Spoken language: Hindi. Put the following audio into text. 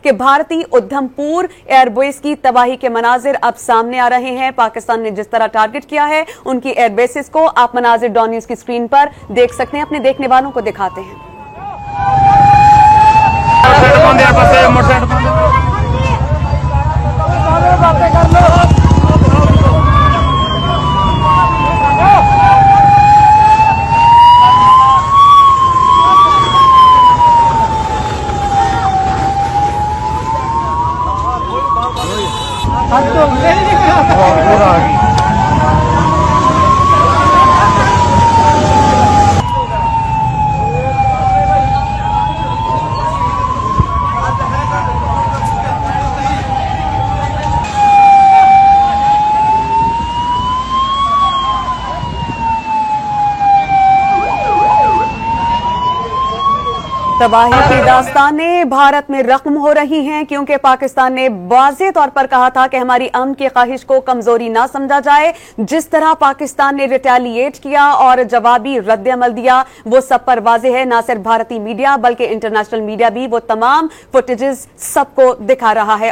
कि भारतीय उधमपुर एयरबेस की तबाही के मनाजिर अब सामने आ रहे हैं। पाकिस्तान ने जिस तरह टारगेट किया है उनकी एयरबेसेस को, आप मनाजिर डॉन न्यूज की स्क्रीन पर देख सकते हैं। अपने देखने वालों को दिखाते हैं। तबाही की दास्तानें भारत में रकम हो रही हैं, क्योंकि पाकिस्तान ने वाज़ेह तौर पर कहा था कि हमारी अमन की ख्वाहिश को कमजोरी ना समझा जाए। जिस तरह पाकिस्तान ने रिटेलिएट किया और जवाबी रद्द-ए-अमल दिया वो सब पर वाज़ेह है। ना सिर्फ भारतीय मीडिया बल्कि इंटरनेशनल मीडिया भी वो तमाम फुटेजेस सबको दिखा रहा है।